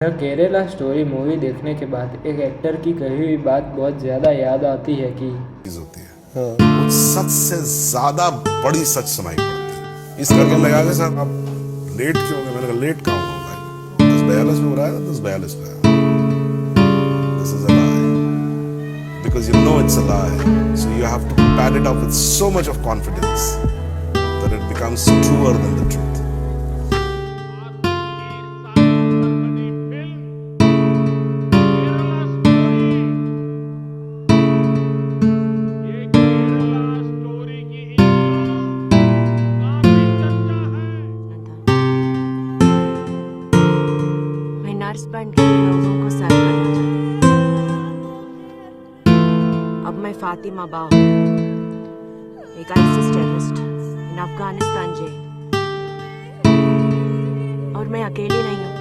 The Kerala story movie देखने के बाद एक एक्टर की कही हुई बात बहुत ज़्यादा याद आती है कि चीज होती है, हाँ, कुछ सच से ज्यादा बड़ी सच सुनाई पड़ती है। इस करके लगा के साहब आप लेट क्यों हो गए? मैंने कहा लेट कहाँ हुआ भाई, 10:42 में हो रहा है ना, 10:42 पे आया। This is a lie because you know it's a lie, so you have to pad it up with so much of confidence that it becomes truer than the truth. मैं नर्स बन के लोगों को सर्व करना चाहती हूँ। अब मैं फातिमा बाव, एक ISIS terrorist in Afghanistan jail, और मैं अकेली नहीं हूँ।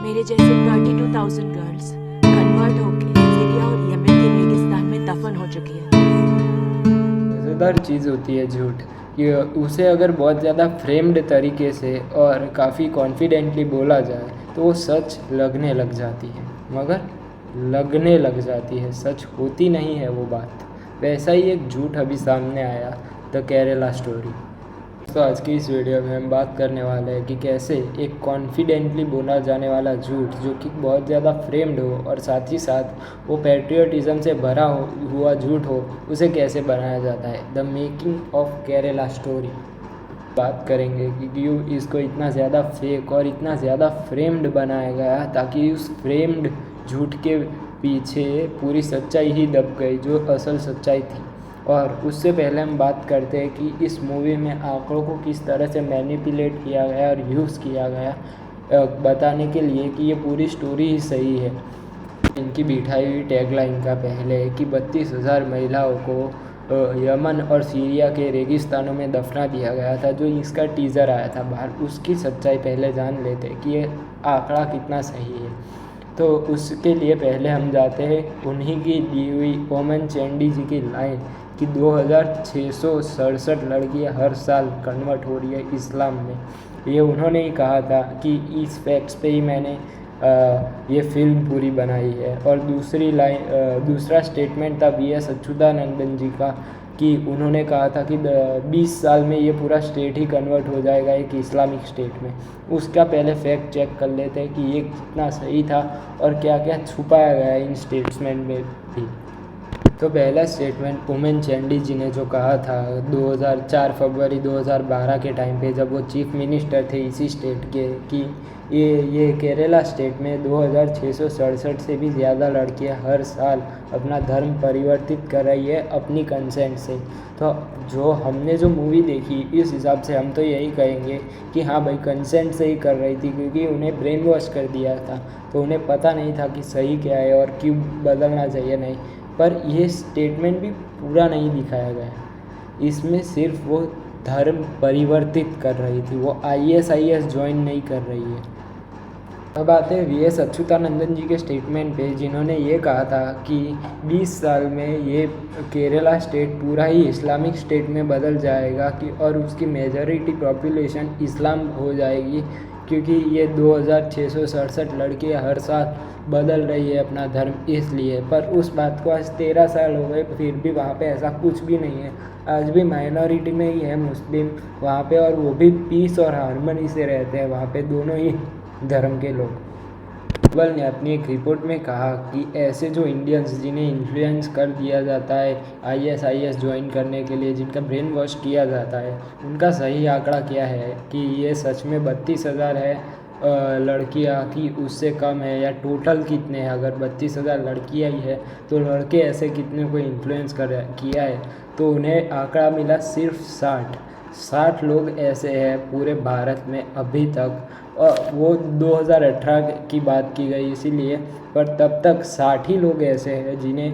मेरे जैसे 32,000 गर्ल्स कन्वर्ट होके सीरिया और यमन के रेगिस्तान में दफन हो चुकी है। मज़ेदार चीज़ होती है झूठ कि उसे अगर बहुत ज़्यादा फ्रेम्ड तरीके से और काफ़ी कॉन्फिडेंटली बोला जाए तो वो सच लगने लग जाती है, मगर लगने लग जाती है, सच होती नहीं है वो बात। वैसा ही एक झूठ अभी सामने आया, द केरला स्टोरी। तो आज की इस वीडियो में हम बात करने वाले हैं कि कैसे एक कॉन्फिडेंटली बोला जाने वाला झूठ जो कि बहुत ज़्यादा फ्रेम्ड हो और साथ ही साथ वो पैट्रियटिज़म से भरा हुआ झूठ हो, उसे कैसे बनाया जाता है। The making of Kerala story बात करेंगे कि क्यों इसको इतना ज़्यादा फेक और इतना ज़्यादा फ्रेम्ड बनाया गया, ताकि उस फ्रेम्ड झूठ के पीछे पूरी सच्चाई ही दब गई जो असल सच्चाई थी। और उससे पहले हम बात करते हैं कि इस मूवी में आंकड़ों को किस तरह से मैनिपुलेट किया गया और यूज़ किया गया बताने के लिए कि ये पूरी स्टोरी ही सही है। इनकी बिठाई हुई टैगलाइन का पहले है कि 32,000 महिलाओं को यमन और सीरिया के रेगिस्तानों में दफना दिया गया था, जो इसका टीज़र आया था बाहर। उसकी सच्चाई पहले जान लेते हैं कि ये आंकड़ा कितना सही है। तो उसके लिए पहले हम जाते हैं उन्हीं की दी हुई ओमन चैंडी जी की लाइन कि 2,667 लड़कियां हर साल कन्वर्ट हो रही है इस्लाम में। ये उन्होंने ही कहा था कि इस फैक्ट्स पे ही मैंने ये फिल्म पूरी बनाई है। और दूसरा स्टेटमेंट था वी.एस. अच्युतानंदन जी का कि उन्होंने कहा था कि 20 साल में ये पूरा स्टेट ही कन्वर्ट हो जाएगा एक इस्लामिक स्टेट में। उसका पहले फैक्ट चेक कर लेते हैं कि ये कितना सही था और क्या क्या छुपाया गया है इन स्टेटमेंट में भी। तो पहला स्टेटमेंट ओमन चैंडी जी ने जो कहा था 4 फरवरी 2012 के टाइम पे, जब वो चीफ मिनिस्टर थे इसी स्टेट के, कि ये केरला स्टेट में 2,667 से भी ज़्यादा लड़कियां हर साल अपना धर्म परिवर्तित कर रही है अपनी कंसेंट से। तो जो हमने जो मूवी देखी, इस हिसाब से हम तो यही कहेंगे कि हाँ भाई, कंसेंट से ही कर रही थी, क्योंकि उन्हें ब्रेन वॉश कर दिया था, तो उन्हें पता नहीं था कि सही क्या है और क्यों बदलना चाहिए नहीं। पर यह स्टेटमेंट भी पूरा नहीं दिखाया गया, इसमें सिर्फ वो धर्म परिवर्तित कर रही थी, वो ISIS ज्वाइन नहीं कर रही है। अब आते हैं वी.एस. अच्युतानंदन जी के स्टेटमेंट पे, जिन्होंने ये कहा था कि 20 साल में ये केरला स्टेट पूरा ही इस्लामिक स्टेट में बदल जाएगा कि और उसकी मेजॉरिटी पॉपुलेशन इस्लाम हो जाएगी, क्योंकि ये 2,667 लड़कियाँ हर साल बदल रही है अपना धर्म इसलिए। पर उस बात को आज 13 साल हो गए, फिर भी वहाँ पे ऐसा कुछ भी नहीं है। आज भी माइनॉरिटी में ही है मुस्लिम वहाँ पे, और वो भी पीस और हारमनी से रहते हैं वहाँ पे दोनों ही धर्म के लोग। ग्लोबल ने अपनी एक रिपोर्ट में कहा कि ऐसे जो इंडियंस जिन्हें इन्फ्लुएंस कर दिया जाता है ISIS ज्वाइन करने के लिए, जिनका ब्रेन वॉश किया जाता है, उनका सही आंकड़ा क्या है कि ये सच में 32,000 है लड़कियां, कि उससे कम है, या टोटल कितने हैं। अगर 32,000 लड़कियां ही है तो लड़के ऐसे कितने को इन्फ्लुएंस किया है, तो उन्हें आंकड़ा मिला सिर्फ 60 लोग ऐसे हैं पूरे भारत में अभी तक। और वो 2018 की बात की गई इसीलिए, पर तब तक 60 ही लोग ऐसे हैं जिन्हें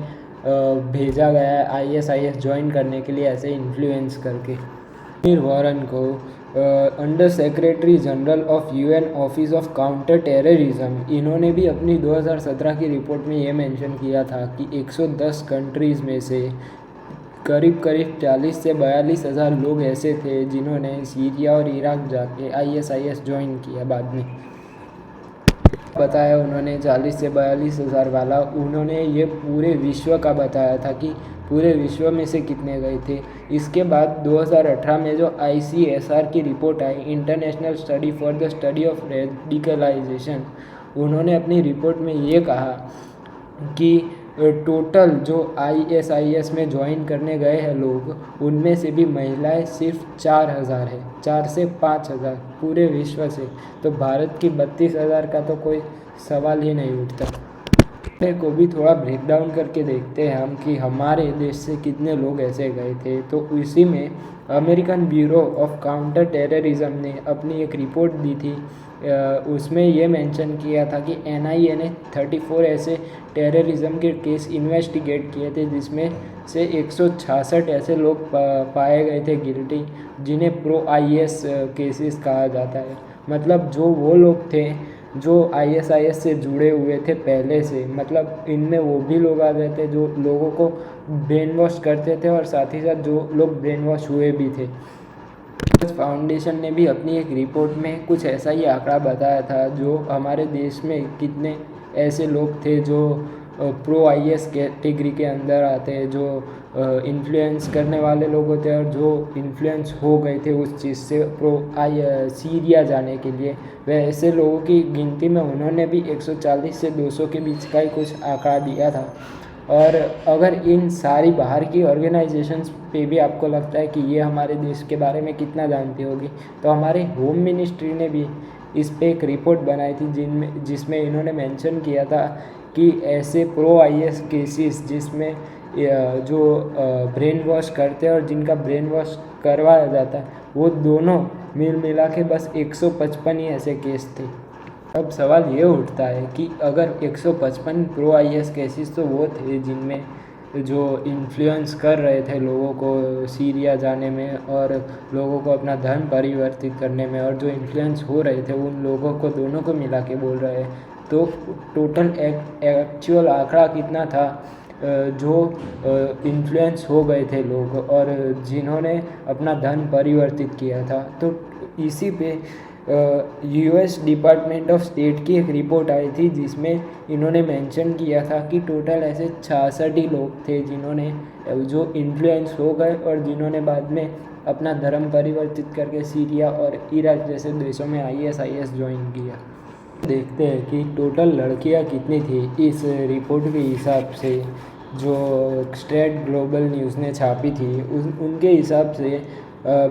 भेजा गया है ISIS ज्वाइन करने के लिए, ऐसे इन्फ्लुएंस करके। अमीर वॉरेन को under secretary general of UN office of counter terrorism, इन्होंने भी अपनी 2017 की रिपोर्ट में ये मेंशन किया था कि 110 कंट्रीज़ में से करीब 40 से 42 हज़ार लोग ऐसे थे जिन्होंने सीरिया और इराक जाके ISIS ज्वाइन किया बाद में। बताया उन्होंने 40 से 42 हज़ार वाला। उन्होंने ये पूरे विश्व का बताया था कि पूरे विश्व में से कितने गए थे। इसके बाद 2018 में जो ICSR की रिपोर्ट आई, international study for the study of radicalisation, उन्होंने अपनी रिपोर्ट में ये कहा कि टोटल जो ISIS में ज्वाइन करने गए हैं लोग, उनमें से भी महिलाएं सिर्फ 4,000 है, 4 से 5,000 पूरे विश्व से। तो भारत की 32,000 का तो कोई सवाल ही नहीं उठता। को भी थोड़ा ब्रेक डाउन करके देखते हैं हम कि हमारे देश से कितने लोग ऐसे गए थे। तो इसी में American bureau of counter terrorism ने अपनी एक रिपोर्ट दी थी। उसमें ये मेंशन किया था कि NIA ने 34 ऐसे टेररिज्म के केस इन्वेस्टिगेट किए थे, जिसमें से 166 ऐसे लोग पाए गए थे गिल्टी, जिन्हें प्रो IS केसेस कहा जाता है। मतलब जो वो लोग थे जो ISIS से जुड़े हुए थे पहले से, मतलब इनमें वो भी लोग आ गए थे जो लोगों को ब्रेन वॉश करते थे और साथ ही साथ जो लोग ब्रेन वॉश हुए भी थे। फाउंडेशन ने भी अपनी एक रिपोर्ट में कुछ ऐसा ही आंकड़ा बताया था, जो हमारे देश में कितने ऐसे लोग थे जो प्रो IS कैटेगरी के अंदर आते हैं, जो इन्फ्लुएंस करने वाले लोग होते हैं और जो इन्फ्लुएंस हो गए थे उस चीज़ से सीरिया जाने के लिए। वैसे लोगों की गिनती में उन्होंने भी 140 से 200 के बीच का ही कुछ आंकड़ा दिया था। और अगर इन सारी बाहर की ऑर्गेनाइजेशंस पे भी आपको लगता है कि ये हमारे देश के बारे में कितना जानती होगी, तो हमारे होम मिनिस्ट्री ने भी इस पे एक रिपोर्ट बनाई थी जिसमें इन्होंने मेंशन किया था कि ऐसे प्रो IS केसेस जिसमें जो ब्रेन वॉश करते हैं और जिनका ब्रेन वॉश करवाया जाता है, वो दोनों मिला के बस 155 ही ऐसे केस थे। अब सवाल ये उठता है कि अगर 155 प्रो IS केसेस तो वो थे जिनमें जो इन्फ्लुएंस कर रहे थे लोगों को सीरिया जाने में और लोगों को अपना धर्म परिवर्तित करने में, और जो इन्फ्लुएंस हो रहे थे उन लोगों को दोनों को मिला के बोल रहे हैं, तो टोटल एक्चुअल आंकड़ा कितना था जो इन्फ्लुएंस हो गए थे लोग और जिन्होंने अपना धर्म परिवर्तित किया था। तो इसी पे US डिपार्टमेंट ऑफ स्टेट की एक रिपोर्ट आई थी जिसमें इन्होंने मेंशन किया था कि टोटल ऐसे 66 ही लोग थे जिन्होंने जो इन्फ्लुएंस हो गए और जिन्होंने बाद में अपना धर्म परिवर्तित करके सीरिया और इराक जैसे देशों में ISIS ज्वाइन किया। देखते हैं कि टोटल लड़कियां कितनी थी। इस रिपोर्ट के हिसाब से जो स्ट्रेट ग्लोबल न्यूज़ ने छापी थी उनके हिसाब से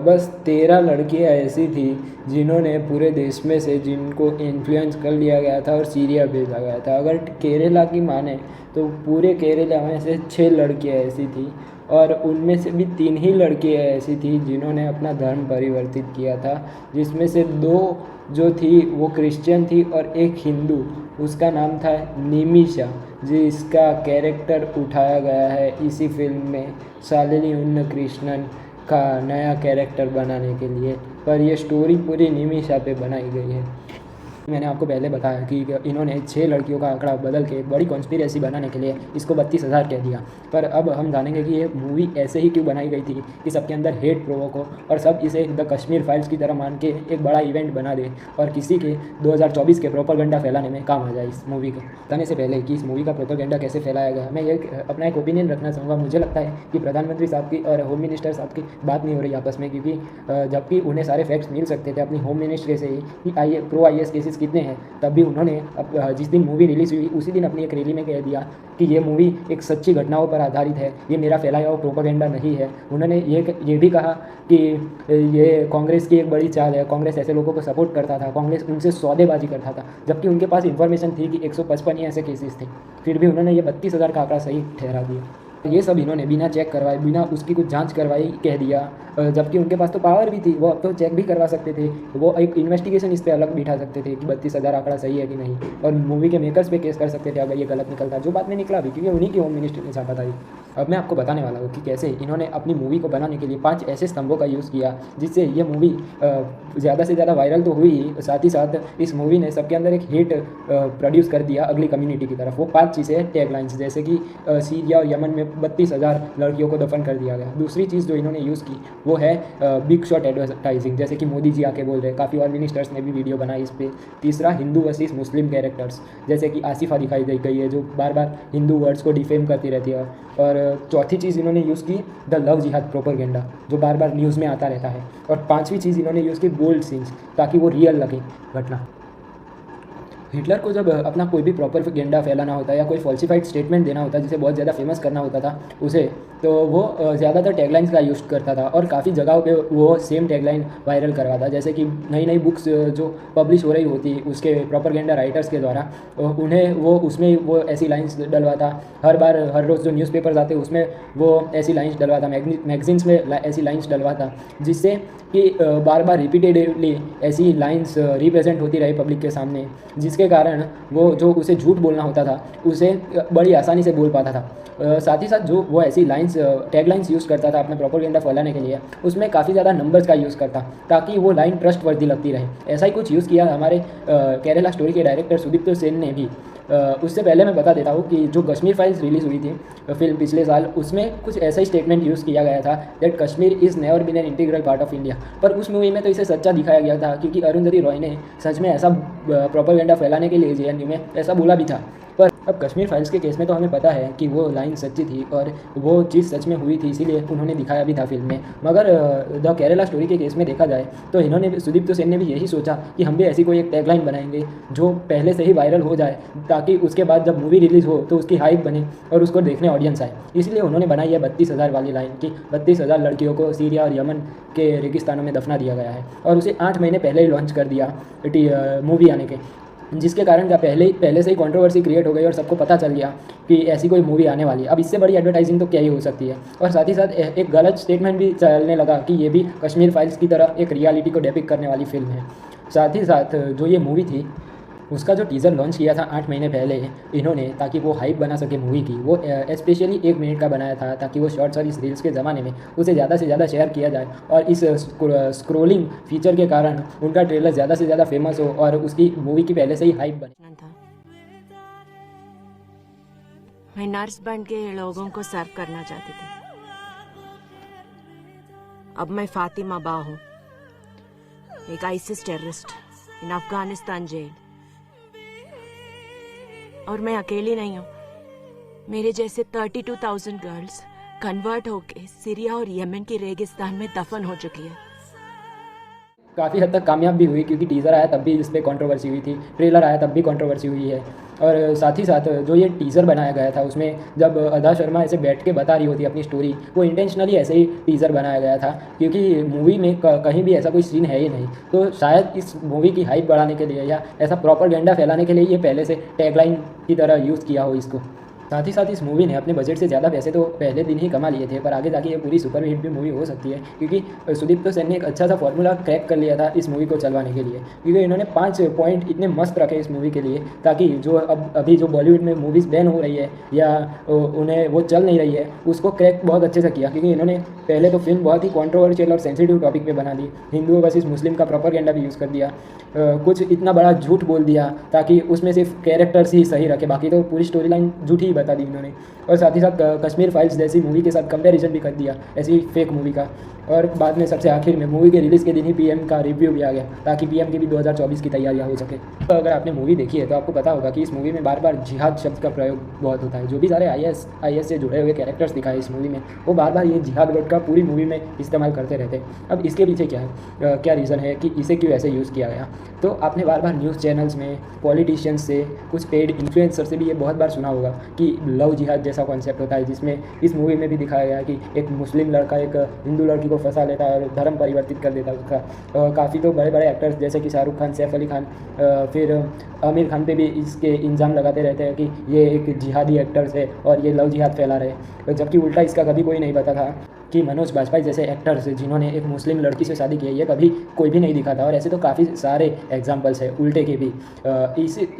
बस 13 लड़कियां ऐसी थी जिन्होंने पूरे देश में से जिनको इन्फ्लुएंस कर लिया गया था और सीरिया भेजा गया था। अगर केरला की माने तो पूरे केरला में से 6 लड़कियां ऐसी थी और उनमें से भी 3 ही लड़कियां ऐसी थी जिन्होंने अपना धर्म परिवर्तित किया था, जिसमें से 2 जो थी वो क्रिश्चियन थी और एक हिंदू। उसका नाम था निमिषा, जिसका कैरेक्टर उठाया गया है इसी फिल्म में शालिनी उन्नीकृष्णन का नया कैरेक्टर बनाने के लिए। पर यह स्टोरी पूरी निमिषा पे बनाई गई है। मैंने आपको पहले बताया कि इन्होंने 6 लड़कियों का आंकड़ा बदल के बड़ी कॉन्स्पिरेसी बनाने के लिए इसको 32,000 कह दिया। पर अब हम जानेंगे कि ये मूवी ऐसे ही क्यों बनाई गई थी कि सबके अंदर हेट प्रोवोक हो और सब इसे द कश्मीर फाइल्स की तरह मान के एक बड़ा इवेंट बना दे और किसी के 2024 के प्रोपेगेंडा फैलाने में काम आ जाए। इस मूवी के बताने से पहले कि इस मूवी का प्रोपेगेंडा कैसे फैलाया गया, मैं ये अपना एक ओपिनियन रखना चाहूँगा। मुझे लगता है कि प्रधानमंत्री साहब की और होम मिनिस्टर साहब की बात नहीं हो रही आपस में, क्योंकि जबकि उन्हें सारे फैक्ट्स मिल सकते थे अपनी होम मिनिस्ट्री से ही कि प्रो IS केसेस कितने हैं, तब भी उन्होंने जिस दिन मूवी रिलीज़ हुई उसी दिन अपनी एक रैली में कह दिया कि ये मूवी एक सच्ची घटनाओं पर आधारित है, ये मेरा फैलाया हुआ प्रोपेगेंडा नहीं है। उन्होंने ये भी कहा कि ये कांग्रेस की एक बड़ी चाल है, कांग्रेस ऐसे लोगों को सपोर्ट करता था, कांग्रेस उनसे सौदेबाजी करता था, जबकि उनके पास इन्फॉर्मेशन थी कि 155 ही ऐसे केसेस थे। फिर भी उन्होंने ये 32,000 का आंकड़ा सही ठहरा दिया। ये सब इन्होंने बिना चेक करवाए, बिना उसकी कुछ जांच करवाई कह दिया, जबकि उनके पास तो पावर भी थी, वो अब तो चेक भी करवा सकते थे, वो एक इन्वेस्टिगेशन इस पर अलग बिठा सकते थे कि 32,000 आंकड़ा सही है कि नहीं, और मूवी के मेकर्स पे केस कर सकते थे अगर ये गलत निकलता, जो बात में निकला भी, क्योंकि उन्हीं की होम मिनिस्ट्री ने छापा था। अब मैं आपको बताने वाला हूँ कि कैसे इन्होंने अपनी मूवी को बनाने के लिए 5 ऐसे स्तंभों का यूज़ किया जिससे ये मूवी ज़्यादा से ज़्यादा वायरल तो हुई, साथ ही साथ इस मूवी ने सबके अंदर एक हेट प्रोड्यूस कर दिया अगली कम्युनिटी की तरफ। वो 5 चीज़ें टैगलाइंस, जैसे कि सीरिया और यमन में में 32,000 लड़कियों को दफन कर दिया गया। दूसरी चीज़ जो इन्होंने यूज़ की वो है बिग शॉट एडवर्टाइजिंग, जैसे कि मोदी जी आके बोल रहे हैं, काफ़ी और मिनिस्टर्स ने भी वीडियो बनाई इस पर। तीसरा, हिंदू वर्सेस मुस्लिम कैरेक्टर्स, जैसे कि आसिफा दिखाई दे गई है जो बार बार हिंदू वर्ड्स को डिफेम करती रहती है। और चौथी चीज़ इन्होंने यूज़ की द लव जिहाद प्रोपेगेंडा, जो बार बार न्यूज़ में आता रहता है। और पांचवी चीज़ इन्होंने यूज़ की बोल्ड सीन्स, ताकि वो रियल लगे घटना। हिटलर को जब अपना कोई भी प्रोपेगेंडा फैलाना होता है या कोई फॉल्सिफाइड स्टेटमेंट देना होता है जिसे बहुत ज़्यादा फेमस करना होता था उसे, तो वो ज़्यादातर टैगलाइंस का यूज़ करता था और काफ़ी जगहों पे वो सेम टैगलाइन वायरल करवाता। जैसे कि नई नई बुक्स जो पब्लिश हो रही होती उसके प्रोपेगेंडा राइटर्स के द्वारा, उन्हें वो उसमें वो ऐसी लाइन्स डलवाता। हर बार हर रोज़ जो न्यूज़पेपर्स आते उसमें वो ऐसी लाइन्स डलवाता, मैगजीन्स में ऐसी लाइन्स डलवाता, जिससे कि बार बार रिपीटेडली ऐसी लाइन्स रिप्रेजेंट होती रही पब्लिक के सामने, जिसके कारण वो जो उसे झूठ बोलना होता था उसे बड़ी आसानी से बोल पाता था। साथ ही साथ जो वो ऐसी लाइन्स टैगलाइंस यूज़ करता था अपने प्रोपेगेंडा फैलाने के लिए, उसमें काफ़ी ज़्यादा नंबर्स का यूज़ करता ताकि वो लाइन ट्रस्ट वर्दी लगती रहे। ऐसा ही कुछ यूज़ किया हमारे केरला स्टोरी के डायरेक्टर सुदीप्त सेन ने भी। उससे पहले मैं बता देता हूँ कि जो कश्मीर फाइल्स रिलीज़ हुई थी फिल्म पिछले साल, उसमें कुछ ऐसा ही स्टेटमेंट यूज़ किया गया था that Kashmir is never been an integral part of India. पर उस मूवी में तो इसे सच्चा दिखाया गया था, क्योंकि अरुंधति रॉय ने सच में ऐसा प्रोपेगेंडा फैलाने के लिए जेएनयू में ऐसा बोला भी था। पर अब कश्मीर फाइल्स के केस में तो हमें पता है कि वो लाइन सच्ची थी और वो चीज़ सच में हुई थी, इसीलिए उन्होंने दिखाया भी था फिल्म में। मगर द केरला स्टोरी के केस में देखा जाए तो इन्होंने सुदीप्त सेन ने भी यही सोचा कि हम भी ऐसी कोई एक टैगलाइन बनाएंगे जो पहले से ही वायरल हो जाए, ताकि उसके बाद जब मूवी रिलीज़ हो तो उसकी हाइप बने और उसको देखने ऑडियंस आए। इसलिए उन्होंने बनाई है 32,000 वाली लाइन कि 32,000 लड़कियों को सीरिया और यमन के रेगिस्तानों में दफना दिया गया है, और उसे 8 महीने पहले ही लॉन्च कर दिया मूवी आने के, जिसके कारण क्या पहले से ही कंट्रोवर्सी क्रिएट हो गई और सबको पता चल गया कि ऐसी कोई मूवी आने वाली है। अब इससे बड़ी एडवर्टाइजिंग तो क्या ही हो सकती है। और साथ ही साथ एक गलत स्टेटमेंट भी चलने लगा कि ये भी कश्मीर फाइल्स की तरह एक रियलिटी को डेपिक्ट करने वाली फिल्म है। साथ ही साथ जो ये मूवी थी उसका जो टीज़र लॉन्च किया था 8 महीने पहले इन्होंने, ताकि वो हाइप बना सके मूवी की, वो स्पेशली 1 मिनट का बनाया था ताकि वो शॉर्ट्स और इस रील्स के ज़माने में उसे ज़्यादा से ज़्यादा शेयर किया जाए और इस स्क्रोलिंग फीचर के कारण उनका ट्रेलर ज़्यादा से ज़्यादा फेमस हो और उसकी मूवी की पहले से ही हाइप बने। था मैं नर्स बन के लोगों को सर्व करना चाहती थी। अब मैं फातिमा बा हूँ, एक ISIS terrorist in Afghanistan jail. और मैं अकेली नहीं हूँ, मेरे जैसे 32,000 गर्ल्स कन्वर्ट होके सीरिया और यमन की रेगिस्तान में दफन हो चुकी है। काफ़ी हद तक कामयाब भी हुई, क्योंकि टीज़र आया तब भी इस पर कॉन्ट्रोवर्सी हुई थी, ट्रेलर आया तब भी कॉन्ट्रोवर्सी हुई है। और साथ ही साथ जो ये टीज़र बनाया गया था उसमें जब अदा शर्मा ऐसे बैठ के बता रही होती है अपनी स्टोरी, वो इंटेंशनली ऐसे ही टीज़र बनाया गया था, क्योंकि मूवी में कहीं भी ऐसा कोई सीन है ही नहीं। तो शायद इस मूवी की हाइप बढ़ाने के लिए या ऐसा प्रोपेगेंडा फैलाने के लिए ये पहले से टैगलाइन की तरह यूज़ किया हो इसको। साथ ही साथ इस मूवी ने अपने बजट से ज़्यादा पैसे तो पहले दिन ही कमा लिए थे, पर आगे जाके ये पूरी सुपर हिट भी मूवी हो सकती है, क्योंकि सुदीप्त सेन ने एक अच्छा सा फॉर्मूला क्रैक कर लिया था इस मूवी को चलवाने के लिए। क्योंकि इन्होंने 5 पॉइंट इतने मस्त रखे इस मूवी के लिए, ताकि जो अभी जो बॉलीवुड में मूवीज़ बैन हो रही है या उन्हें वो चल नहीं रही है, उसको क्रैक बहुत अच्छे से किया। क्योंकि इन्होंने पहले तो फिल्म बहुत ही कॉन्ट्रोवर्शियल और सेंसिटिव टॉपिक पे बना दी, हिंदुओं वर्सेस मुस्लिम का प्रोपेगेंडा भी यूज़ कर दिया, कुछ इतना बड़ा झूठ बोल दिया ताकि उसमें सिर्फ कैरेक्टर्स ही सही रखे, बाकी तो पूरी स्टोरी लाइन झूठी ही बता दी इन्होंने। और साथ ही साथ कश्मीर फाइल्स जैसी मूवी के साथ कंपैरिजन भी कर दिया ऐसी फेक मूवी का। और बाद में सबसे आखिर में मूवी के रिलीज़ के दिन ही पीएम का रिव्यू भी आ गया, ताकि पीएम की भी 2024 की तैयारियां हो सके। तो अगर आपने मूवी देखी है तो आपको पता होगा कि इस मूवी में बार बार जिहाद शब्द का प्रयोग बहुत होता है। जो भी सारे आईएस से जुड़े हुए कैरेक्टर्स दिखाए इस मूवी में, वो बार बार ये जिहाद वर्ड का पूरी मूवी में इस्तेमाल करते रहते हैं। अब इसके पीछे क्या है, क्या रीज़न है कि इसे क्यों ऐसे यूज़ किया गया? तो आपने बार बार न्यूज़ चैनल्स में पॉलिटिशियंस से, कुछ पेड इन्फ्लुएंसर से भी ये बहुत बार सुना होगा कि लव जिहाद जैसा कॉन्सेप्ट होता है, जिसमें इस मूवी में भी दिखाया गया कि एक मुस्लिम लड़का एक हिंदू लड़की को फंसा लेता है और धर्म परिवर्तित कर देता है उसका। काफ़ी तो बड़े बड़े एक्टर्स जैसे कि शाहरुख खान, सैफ अली खान, फिर आमिर खान पे भी इसके इल्ज़ाम लगाते रहते हैं कि ये एक जिहादी एक्टर्स है और ये लव जिहाद फैला रहे हैं, जबकि उल्टा इसका कभी कोई नहीं पता था कि मनोज बाजपेयी जैसे एक्टर्स जिन्होंने एक मुस्लिम लड़की से शादी की है, ये कभी कोई भी नहीं दिखा था। और ऐसे तो काफ़ी सारे एग्जांपल्स है उल्टे के भी।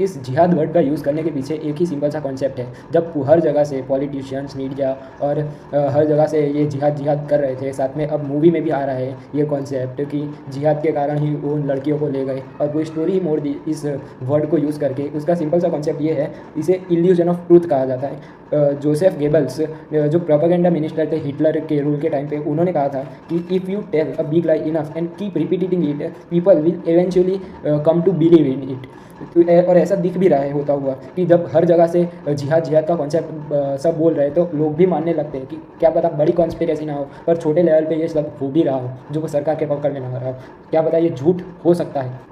इस जिहाद वर्ड का यूज़ करने के पीछे एक ही सिंपल सा कॉन्सेप्ट है। जब हर जगह से पॉलिटिशियंस, मीडिया और हर जगह से ये जिहाद कर रहे थे, साथ में अब मूवी में भी आ रहा है ये कॉन्सेप्ट कि जिहाद के कारण ही वो उन लड़कियों को ले गए और कोई स्टोरी ही मोड़ दी इस वर्ड को यूज़ करके। उसका सिंपल सा कॉन्सेप्ट ये है, इसे इल्यूजन ऑफ ट्रूथ कहा जाता है। जोसेफ गेबल्स जो प्रोपेगेंडा मिनिस्टर थे हिटलर के रूल के टाइम पे, उन्होंने कहा था कि if you tell a big lie enough and keep repeating it, people will eventually come to believe in it. और ऐसा दिख भी रहा है होता हुआ कि जब हर जगह से जिहाद का कॉन्सेप्ट सब बोल रहे हैं तो लोग भी मानने लगते हैं कि क्या पता बड़ी कॉन्स्पिरेसी ना हो, पर छोटे लेवल पे ये सब हो भी रहा हो जो वो सरकार के पकड़ में ना आ रहा हो, क्या पता ये झूठ हो सकता है।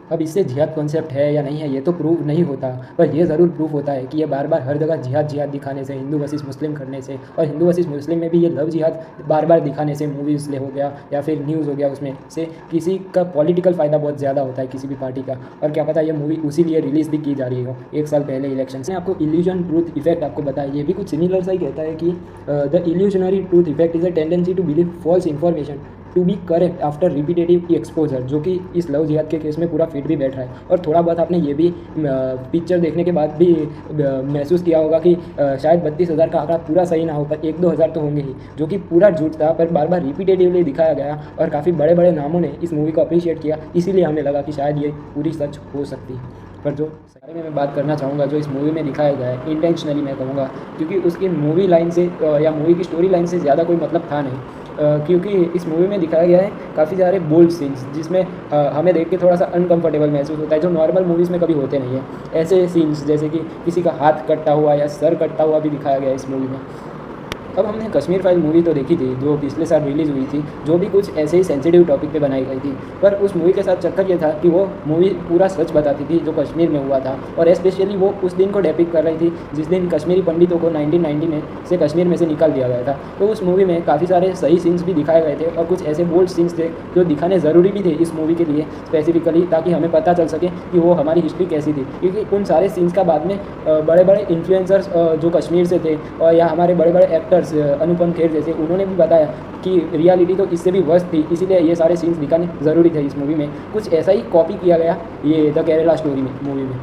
अब इससे जिहाद कॉन्सेप्ट है या नहीं है ये तो प्रूव नहीं होता, पर ये ज़रूर प्रूव होता है कि ये बार बार हर जगह जिहाद दिखाने से, हिंदू वर्सेस मुस्लिम करने से, और हिंदू वर्सेस मुस्लिम में भी ये लव जिहाद बार बार दिखाने से, मूवीज़ ले हो गया या फिर न्यूज़ हो गया, उसमें से किसी का पॉलिटिकल फ़ायदा बहुत ज़्यादा होता है किसी भी पार्टी का। और क्या पता ये मूवी उसी लिए रिलीज़ भी की जा रही हो 1 साल पहले इलेक्शन से। आपको इल्यूजन ट्रूथ इफेक्ट आपको बताया, ये भी कुछ सिमिलर सा ही कहता है कि the illusionary truth effect is a tendency to believe false information to be correct after repetitive exposure, जो कि इस लव जिहाद के केस में पूरा फिट भी बैठ रहा है। और थोड़ा बहुत आपने ये भी पिक्चर देखने के बाद भी महसूस किया होगा कि शायद 32,000 का आंकड़ा पूरा सही ना हो, पर 1-2 हज़ार तो होंगे ही, जो कि पूरा झूठ था, पर बार बार रिपीटेटिवली दिखाया गया और काफ़ी बड़े बड़े नामों ने इस मूवी को अप्रिशिएट किया, इसीलिए हमें लगा कि शायद ये पूरी सच हो सकती है। पर जो सारे में मैं बात करना चाहूँगा जो इस मूवी में दिखाया गया है, इंटेंशनली मैं कहूँगा, क्योंकि उसकी मूवी लाइन से या मूवी की स्टोरी लाइन से ज़्यादा कोई मतलब था नहीं। क्योंकि इस मूवी में दिखाया गया है काफ़ी सारे बोल्ड सीन्स जिसमें हमें देख के थोड़ा सा अनकंफर्टेबल महसूस होता है, जो नॉर्मल मूवीज़ में कभी होते नहीं है। ऐसे सीन्स जैसे कि किसी का हाथ कटता हुआ या सर कटता हुआ भी दिखाया गया है इस मूवी में। अब हमने कश्मीर फाइल मूवी तो देखी थी जो पिछले साल रिलीज़ हुई थी, जो भी कुछ ऐसे ही सेंसिटिव टॉपिक पे बनाई गई थी, पर उस मूवी के साथ चक्कर ये था कि वो मूवी पूरा सच बताती थी जो कश्मीर में हुआ था, और स्पेशली वो उस दिन को डेपिक्ट कर रही थी जिस दिन कश्मीरी पंडितों को 1990 में से कश्मीर में से निकाल दिया गया था। तो उस मूवी में काफ़ी सारे सही सीन्स भी दिखाए गए थे और कुछ ऐसे बोल्ड सीन्स थे जो दिखाने ज़रूरी भी थे इस मूवी के लिए स्पेसिफिकली, ताकि हमें पता चल सके कि वो हमारी हिस्ट्री कैसी थी। क्योंकि उन सारे सीन्स का बाद में बड़े बड़े इन्फ्लुएंसर्स जो कश्मीर से थे और या हमारे बड़े बड़े एक्टर्स अनुपम खेर जैसे, उन्होंने भी बताया कि रियलिटी तो इससे भी वर्स्ट थी, इसीलिए ये सारे सीन्स दिखाने ज़रूरी थे इस मूवी में। कुछ ऐसा ही कॉपी किया गया ये द केरला स्टोरी में मूवी में।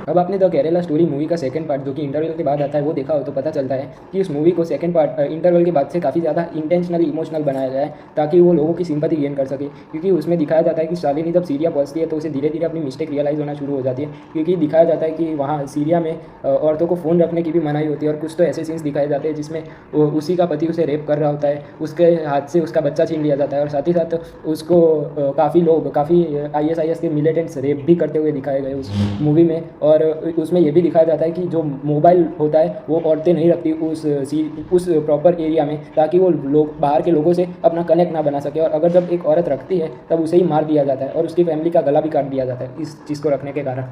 अब आपने द केरला स्टोरी मूवी का सेकंड पार्ट जो कि इंटरवल के बाद आता है वो देखा हो तो पता चलता है कि इस मूवी को सेकंड पार्ट इंटरवल के बाद से काफ़ी ज़्यादा इंटेंशनली इमोशनल बनाया गया है ताकि वो लोगों की सिंपैथी गेन कर सके। क्योंकि उसमें दिखाया जाता है कि शालिनी जब सीरिया पहुंचती है तो उसे धीरे धीरे अपनी मिस्टेक रियलाइज़ होना शुरू हो जाती है, क्योंकि दिखाया जाता है कि वहाँ सीरिया में औरतों को फ़ोन रखने की भी मनाही होती है। और कुछ तो ऐसे सीन्स दिखाए जाते हैं जिसमें उसी का पति उसे रेप कर रहा होता है, उसके हाथ से उसका बच्चा छीन लिया जाता है, और साथ ही साथ उसको काफ़ी लोग काफ़ी ISIS के मिलिटेंट्स रेप भी करते हुए दिखाए गए उस मूवी में। और उसमें भी दिखाया जाता है कि जो मोबाइल होता है वो औरतें नहीं रखती उस प्रॉपर एरिया में, ताकि वो लोग बाहर के लोगों से अपना कनेक्ट ना बना सके। और अगर जब एक औरत रखती है तब उसे ही मार दिया जाता है और उसकी फैमिली का गला भी काट दिया जाता है इस चीज़ को रखने के कारण।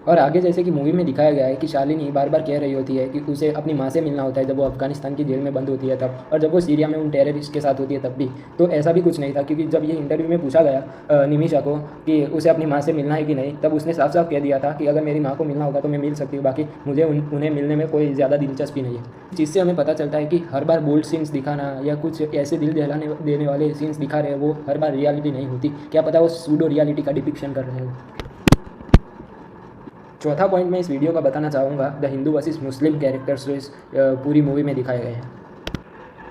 और आगे जैसे कि मूवी में दिखाया गया है कि शालिनी बार बार कह रही होती है कि उसे अपनी माँ से मिलना होता है जब वो अफगानिस्तान की जेल में बंद होती है तब, और जब वो सीरिया में उन टेररिस्ट के साथ होती है तब भी। तो ऐसा भी कुछ नहीं था, क्योंकि जब ये इंटरव्यू में पूछा गया निमिषा को कि उसे अपनी माँ से मिलना है कि नहीं, तब उसने साफ साफ कह दिया था कि अगर मेरी माँ को मिलना होगा तो मैं मिल सकती हूँ, बाकी मुझे उन्हें मिलने में कोई ज़्यादा दिलचस्पी नहीं है। जिससे हमें पता चलता है कि हर बार बोल्ड सीन्स दिखाना या कुछ ऐसे दिल दहलाने देने वाले सीन्स दिखा रहे हैं वो हर बार रियलिटी नहीं होती, क्या पता वो सूडो रियलिटी का डिपिक्शन कर रहे हो। चौथा पॉइंट मैं इस वीडियो का बताना चाहूँगा the Hindu versus Muslim characters जो इस पूरी मूवी में दिखाए गए हैं।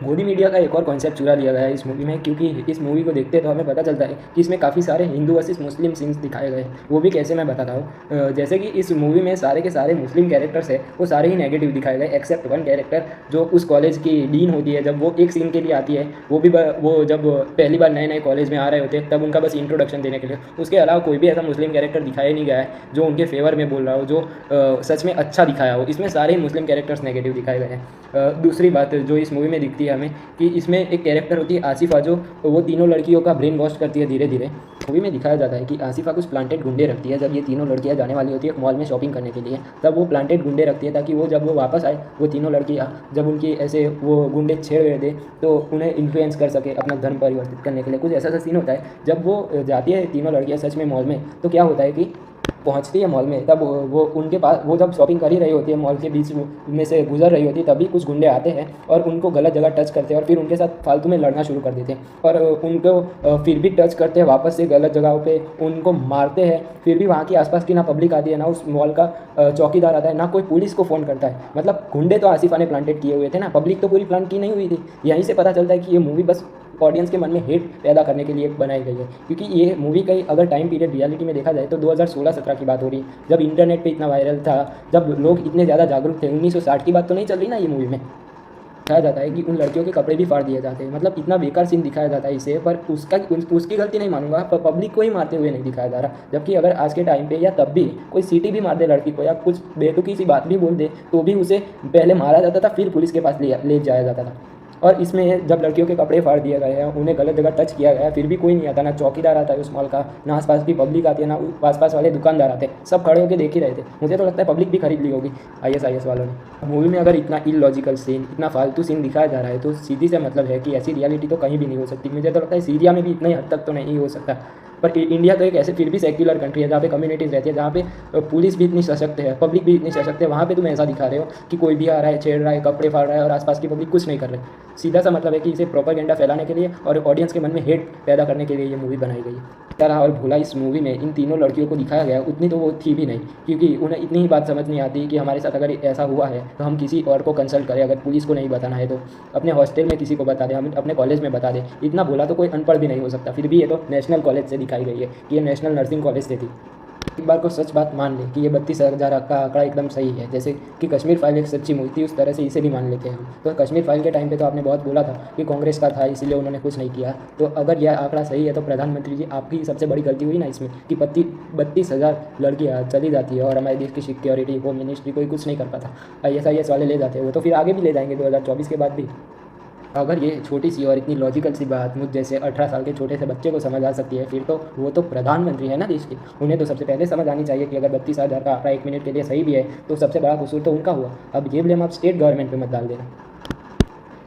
मोदी मीडिया का एक और कॉन्सेप्ट चुरा लिया गया है इस मूवी में, क्योंकि इस मूवी को देखते तो हमें पता चलता है कि इसमें काफ़ी सारे हिंदू वर्सेस मुस्लिम सीन्स दिखाए गए हैं। वो भी कैसे मैं बताता हूँ। जैसे कि इस मूवी में सारे के सारे मुस्लिम कैरेक्टर्स हैं वो सारे ही नेगेटिव दिखाए गए एक्सेप्ट वन कैरेक्टर जो उस कॉलेज की डीन होती है। जब वो एक सीन के लिए आती है वो जब पहली बार नए नए कॉलेज में आ रहे होते हैं तब उनका बस इंट्रोडक्शन देने के लिए, उसके अलावा कोई भी ऐसा मुस्लिम कैरेक्टर दिखाया नहीं गया है जो उनके फेवर में बोल रहा हो, जो सच में अच्छा दिखाया हो। इसमें सारे ही मुस्लिम कैरेक्टर्स नेगेटिव दिखाए गए हैं। दूसरी बात जो इस मूवी में दिखती है हमें कि इसमें एक कैरेक्टर होती है आसिफा, जो वो तीनों लड़कियों का ब्रेन वॉश करती है धीरे धीरे। मूवी में दिखाया जाता है कि आसिफा कुछ प्लांटेड गुंडे रखती है। जब ये तीनों लड़कियां जाने वाली होती है मॉल में शॉपिंग करने के लिए, तब वो प्लांटेड गुंडे रखती है ताकि वो जब वो वापस आए वो तीनों लड़कियां जब उनकी ऐसे वो गुंडे छेड़ वेड़ दे तो उन्हें इन्फ्लुएंस कर सके अपना धर्म परिवर्तित करने के लिए। कुछ ऐसा सीन होता है जब वो जाती है तीनों लड़कियाँ सच में मॉल में, तो क्या होता है कि पहुंचती है मॉल में, तब वो उनके पास वो जब शॉपिंग कर ही रही होती है मॉल के बीच में से गुजर रही होती है, तभी कुछ गुंडे आते हैं और उनको गलत जगह टच करते हैं और फिर उनके साथ फालतू में लड़ना शुरू कर देते हैं। और उनको फिर भी टच करते हैं वापस से गलत जगहों पे, उनको मारते हैं। फिर भी वहाँ की आसपास की ना पब्लिक आती है, ना उस मॉल का चौकीदार आता है, ना कोई पुलिस को फ़ोन करता है। मतलब गुंडे तो आसिफा ने प्लांटेड किए हुए थे ना, पब्लिक तो पूरी प्लान की नहीं हुई थी। यहीं से पता चलता है कि ये मूवी बस ऑडियंस के मन में हेट पैदा करने के लिए बनाई गई है। क्योंकि ये मूवी कई अगर टाइम पीरियड रियलिटी में देखा जाए तो 2016-17 की बात हो रही है, जब इंटरनेट पे इतना वायरल था, जब लोग इतने ज़्यादा जागरूक थे। 1960 की बात तो नहीं चल रही ना ये मूवी में। दिखाया जाता है कि उन लड़कियों के कपड़े भी फाड़ दिए जाते हैं, मतलब इतना बेकार सीन दिखाया जाता है इसे। पर उसकी गलती नहीं मानूंगा, पर पब्लिक को ही मारते हुए नहीं दिखाया जा रहा। जबकि अगर आज के टाइम पे या तब भी कोई सीटी भी मार दे लड़की को या कुछ बेतुकी सी बात भी बोल दे तो भी उसे पहले मारा जाता था, फिर पुलिस के पास ले जाया जाता था। और इसमें जब लड़कियों के कपड़े फाड़ दिए गए हैं, उन्हें गलत जगह टच किया गया, फिर भी कोई नहीं आता, ना चौकीदार आता है उस मॉल का, ना आसपास की पब्लिक आती है, ना आसपास वाले दुकानदार आते, सब खड़े होकर देख ही रहे थे। मुझे तो लगता है पब्लिक भी खरीद ली होगी IS वालों ने। मूवी में अगर इतना इलॉजिकल सीन, इतना फालतू सीन दिखाया जा रहा है तो सीधी से मतलब है कि ऐसी रियलिटी तो कहीं भी नहीं हो सकती। मुझे तो लगता है सीरिया में भी इतने हद तक तो नहीं हो सकता। पर इंडिया तो एक ऐसे फिर भी सेक्युलर कंट्री है जहाँ पे कम्युनिटीज़ रहती है, जहाँ पे पुलिस भी इतनी सशक्त है, पब्लिक भी इतनी सशक्त है। वहाँ पे तुम ऐसा दिखा रहे हो कि कोई भी आ रहा है, छेड़ रहा है, कपड़े फाड़ रहा है और आसपास की पब्लिक कुछ नहीं कर रही। सीधा सा मतलब है कि इसे प्रोपेगेंडा फैलाने के लिए और ऑडियंस के मन में हेट पैदा करने के लिए ये मूवी बनाई गई है। तरह और भोला इस मूवी में इन तीनों लड़कियों को दिखाया गया उतनी तो वो थी भी नहीं, क्योंकि उन्हें इतनी ही बात समझ नहीं आती कि हमारे साथ अगर ऐसा हुआ है तो हम किसी और को कंसल्ट करें। अगर पुलिस को नहीं बताना है तो अपने हॉस्टल में किसी को बता दें, हम अपने कॉलेज में बता दें। इतना भोला तो कोई अनपढ़ भी नहीं हो सकता। फिर भी ये तो नेशनल कॉलेज से दिखाई गई है कि ये नेशनल नर्सिंग कॉलेज से थी। एक बार को सच बात मान लें कि ये 32,000 का आंकड़ा एकदम सही है, जैसे कि कश्मीर फाइल एक सच्ची मूवी थी, उस तरह से इसे भी मान लेते हैं हम। तो कश्मीर फाइल के टाइम पे तो आपने बहुत बोला था कि कांग्रेस का था इसीलिए उन्होंने कुछ नहीं किया। तो अगर यह आंकड़ा सही है तो प्रधानमंत्री जी आपकी सबसे बड़ी गलती हुई ना इसमें कि 32,000 लड़कियाँ चली जाती है और हमारे देश की सिक्योरिटी, होम मिनिस्ट्री कोई कुछ नहीं कर पाता। IS वाले ले जाते हैं, वो तो फिर आगे भी ले जाएंगे 2024 के बाद भी। अगर ये छोटी सी और इतनी लॉजिकल सी बात मुझ जैसे 18 साल के छोटे से बच्चे को समझ आ सकती है, फिर तो वो तो प्रधानमंत्री है ना देश के। उन्हें तो सबसे पहले समझ आनी चाहिए कि अगर 32,000 का आंकड़ा 1 मिनट के लिए सही भी है तो सबसे बड़ा कसूर तो उनका हुआ। अब ये ब्लेम आप स्टेट गवर्नमेंट पे मत डाल देना।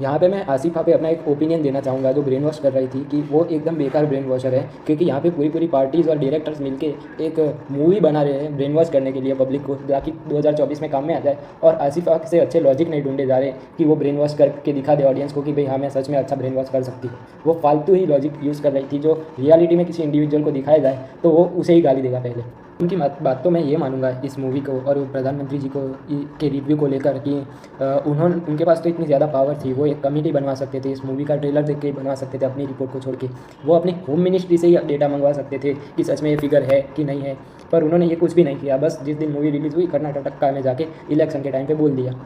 यहाँ पे मैं आसिफा पे अपना एक ओपिनियन देना चाहूँगा, जो ब्रेन वॉश कर रही थी कि वो एकदम बेकार ब्रेन वॉशर है। क्योंकि यहाँ पे पूरी पार्टीज़ और डायरेक्टर्स मिलके एक मूवी बना रहे हैं ब्रेन वॉश करने के लिए पब्लिक को, ताकि 2024 में काम में आ जाए। और आसिफा से अच्छे लॉजिक नहीं ढूंढे जा रहे कि वो ब्रेन वॉश करके दिखा दे ऑडियंस को कि भाई हाँ मैं सच में अच्छा ब्रेन वॉश कर सकती हूँ। वो फालतू ही लॉजिक यूज़ कर रही थी, जो रियलिटी में किसी इंडिविजुअल को दिखाया जाए तो वो उसे ही गाली देगा पहले। उनकी बात तो मैं ये मानूंगा इस मूवी को और प्रधानमंत्री जी को के रिव्यू को लेकर कि उनके पास तो इतनी ज़्यादा पावर थी, वो एक कमेटी बनवा सकते थे, इस मूवी का ट्रेलर देख के बनवा सकते थे अपनी रिपोर्ट को छोड़ के। वो अपनी होम मिनिस्ट्री से ही डेटा मंगवा सकते थे कि सच में ये फिगर है कि नहीं है। पर उन्होंने ये कुछ भी नहीं किया। बस जिस दिन मूवी रिलीज़ हुई कर्नाटक में जाके इलेक्शन के टाइम पे बोल दिया,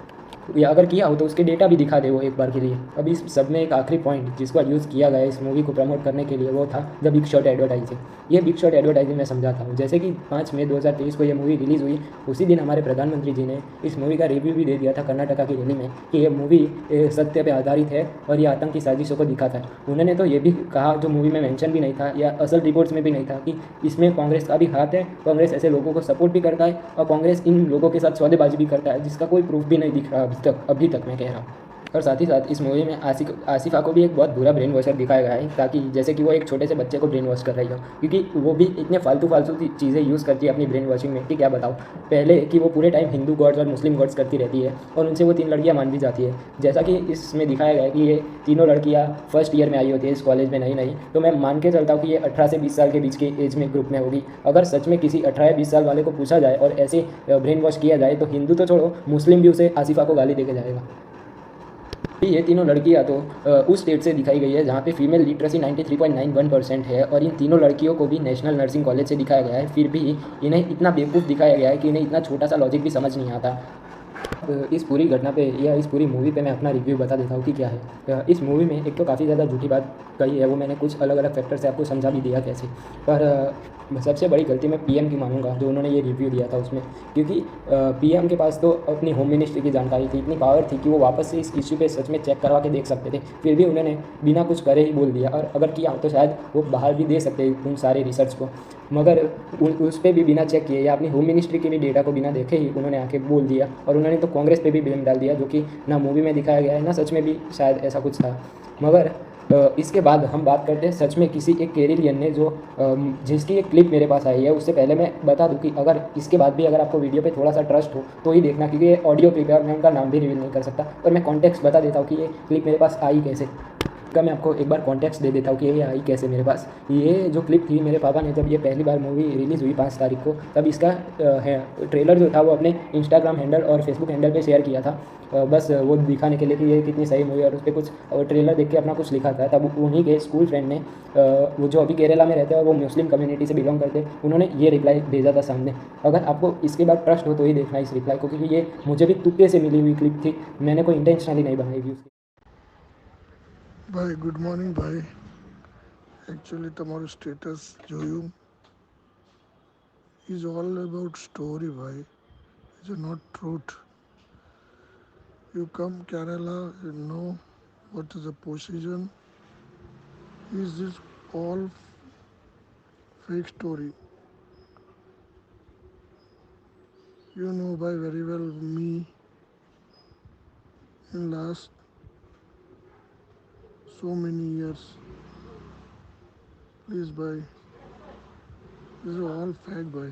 या अगर किया हो तो उसके डेटा भी दिखा दे वो एक बार के लिए। अब इस सब में एक आखिरी पॉइंट जिसको यूज़ किया गया इस मूवी को प्रमोट करने के लिए वो था द बिग शॉट एडवर्टाइजिंग। ये बिग शॉट एडवर्टाइजिंग मैं समझाता हूँ। जैसे कि 5 मई 2023 को ये मूवी रिलीज़ हुई, उसी दिन हमारे प्रधानमंत्री जी ने इस मूवी का रिव्यू भी दे दिया था कर्नाटका की रैली में कि ये मूवी सत्य पर आधारित है और ये आतंकी साजिशों को दिखाता है। उन्होंने तो ये भी कहा, जो मूवी में मेंशन भी नहीं था या असल रिपोर्ट्स में भी नहीं था, कि इसमें कांग्रेस का भी हाथ है, कांग्रेस ऐसे लोगों को सपोर्ट भी करता है और कांग्रेस इन लोगों के साथ सौदेबाजी भी करता है, जिसका कोई प्रूफ भी नहीं दिख रहा अभी तक मैं कह रहा हूँ। और साथ ही साथ इस मूवी में आसिफा को भी एक बहुत बुरा ब्रेन वॉशर दिखाया गया है, ताकि जैसे कि वो एक छोटे से बच्चे को ब्रेन वॉश कर रही हो, क्योंकि वो भी इतने फालतू चीज़ें यूज़ करती है अपनी ब्रेन वॉशिंग में कि क्या बताओ। पहले कि वो पूरे टाइम हिंदू गॉड्स और मुस्लिम गॉड्स करती रहती है और उनसे वो 3 लड़कियाँ मान भी जाती है। जैसा कि इसमें दिखाया गया है कि ये तीनों लड़कियाँ फर्स्ट ईयर में आई होती है इस कॉलेज में, नहीं तो मैं मान के चलता हूँ कि ये 18 से 20 साल के बीच के एज में ग्रुप में होगी। अगर सच में किसी 18 या 20 साल वाले को पूछा जाए और ऐसे ब्रेन वॉश किया जाए तो हिंदू तो छोड़ो, मुस्लिम भी उसे आसिफा को गाली देके जाएगा। ये तीनों लड़कियां तो उस स्टेट से दिखाई गई है जहाँ पे फीमेल लिटरेसी 93.91% है, और इन तीनों लड़कियों को भी नेशनल नर्सिंग कॉलेज से दिखाया गया है। फिर भी इन्हें इतना बेवकूफ़ दिखाया गया है कि इन्हें इतना छोटा सा लॉजिक भी समझ नहीं आता। इस पूरी घटना पे या इस पूरी मूवी पे मैं अपना रिव्यू बता देता हूँ कि क्या है। इस मूवी में एक तो काफ़ी ज़्यादा झूठी बात कही है, वो मैंने कुछ अलग अलग फैक्टर से आपको समझा भी दिया कैसे। पर सबसे बड़ी गलती मैं पीएम की मानूंगा, जो उन्होंने ये रिव्यू दिया था उसमें, क्योंकि पीएम के पास तो अपनी होम मिनिस्ट्री की जानकारी थी, इतनी पावर थी कि वो वापस से इस इश्यू पे सच में चेक करवा के देख सकते थे। फिर भी उन्होंने बिना कुछ करे ही बोल दिया, और अगर किया तो शायद वो बाहर भी दे सकते उन सारे रिसर्च को, मगर उस पर भी बिना चेक किए या अपनी होम मिनिस्ट्री के भी डेटा को बिना देखे ही उन्होंने आके बोल दिया। और उन्होंने तो कांग्रेस पे भी ब्लेम डाल दिया, जो कि ना मूवी में दिखाया गया है ना सच में भी शायद ऐसा कुछ था। मगर इसके बाद हम बात करते हैं सच में किसी एक केरेलियन ने, जो जिसकी एक क्लिप मेरे पास आई है। उससे पहले मैं बता दूं कि अगर इसके बाद भी अगर आपको वीडियो पे थोड़ा सा ट्रस्ट हो तो ही देखना, क्योंकि ये ऑडियो क्लिप है और मैं उनका नाम भी रिवील नहीं कर सकता। और मैं कॉन्टेक्स्ट बता देता हूँ कि ये क्लिप मेरे पास आई कैसे। का मैं आपको एक बार कॉन्टेक्स्ट दे देता हूँ कि ये आई कैसे मेरे पास। ये जो क्लिप थी मेरे पापा ने जब ये पहली बार मूवी रिलीज़ हुई 5 तारीख को, तब इसका ट्रेलर जो था वो अपने इंस्टाग्राम हैंडल और फेसबुक हैंडल पे शेयर किया था, बस वो दिखाने के लिए कि ये कितनी सही मूवी है, और उस पर कुछ ट्रेलर देख के अपना कुछ लिखा था। तब उन्हीं के स्कूल फ्रेंड ने, वो जो अभी केरला में रहते हैं और वो मुस्लिम कम्युनिटी से बिलोंग करते हैं, उन्होंने ये रिप्लाई भेजा था सामने। अगर आपको इसके बाद ट्रस्ट हो तो ही देखना इस रिप्लाई को, क्योंकि ये मुझे भी तुक्के से मिली हुई क्लिप थी, मैंने कोई इंटेंशनली नहीं बनाई हुई। ભાઈ ગુડ મોર્નિંગ ભાઈ. એકચ્યુઅલી તમારું સ્ટેટસ જોયું ઇઝ ઓલ અબાઉટ સ્ટોરી ભાઈ, is not truth. You come Kerala, you know what is the position. Is this all fake story? You know by very well me in last so many years. Please buy. This is all fake buy.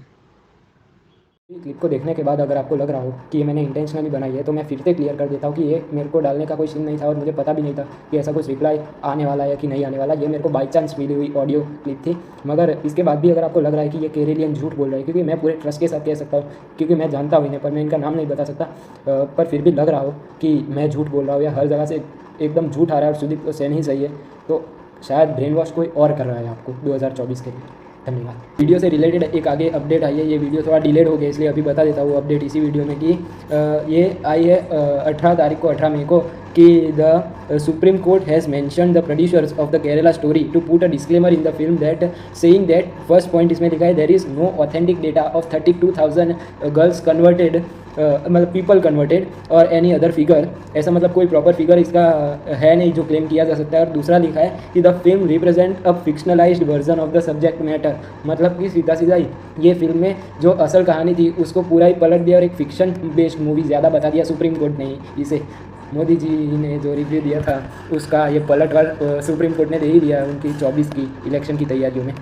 Clip को देखने के बाद अगर आपको लग रहा हो कि ये मैंने इंटेंशनली बनाई है, तो मैं फिर से क्लियर कर देता हूँ कि ये मेरे को डालने का कोई सीन नहीं था, और मुझे पता भी नहीं था कि ऐसा कुछ रिप्लाई आने वाला है कि नहीं आने वाला। ये मेरे को बाई चांस मिली हुई ऑडियो क्लिप थी। मगर इसके बाद भी अगर आपको लग रहा है कि ये केरेलियन झूठ बोल रहा है, क्योंकि मैं पूरे ट्रस्ट के साथ कह सकता हूँ, क्योंकि मैं जानता हूँ इन्हें, पर मैं इनका नाम नहीं बता सकता, पर फिर भी लग रहा हो कि मैं झूठ बोल रहा हूँ या हर जगह से एकदम झूठ आ रहा है और सुदीप सेन ही सही है, तो शायद ब्रेन वॉश कोई और कर रहा है आपको 2024 के लिए। धन्यवाद। वीडियो से रिलेटेड एक आगे अपडेट आई है, ये वीडियो थोड़ा डिलेड हो गया इसलिए अभी बता देता हूँ अपडेट इसी वीडियो में कि ये आई है 18 तारीख को, 18 मई को, कि the supreme court has mention the producers of the Kerala story to put a disclaimer in the film that saying that, first point इसमें लिखा है, there is no authentic data of 32,000 girls converted, मतलब पीपल कन्वर्टेड और any other figure. ऐसा मतलब कोई proper figure इसका है नहीं जो क्लेम किया जा सकता है। और दूसरा लिखा है कि the film represent a fictionalised version of the subject matter, मतलब कि सीधा सीधा ये फिल्म में जो असल कहानी थी उसको पूरा ही पलट दिया और एक फिक्शन बेस्ड मूवी ज़्यादा बता दिया सुप्रीम कोर्ट ने। इसे मोदी जी ने जो रिव्यू दिया था उसका ये पलटवार सुप्रीम कोर्ट ने दे ही दिया उनकी 24 की इलेक्शन की तैयारियों में।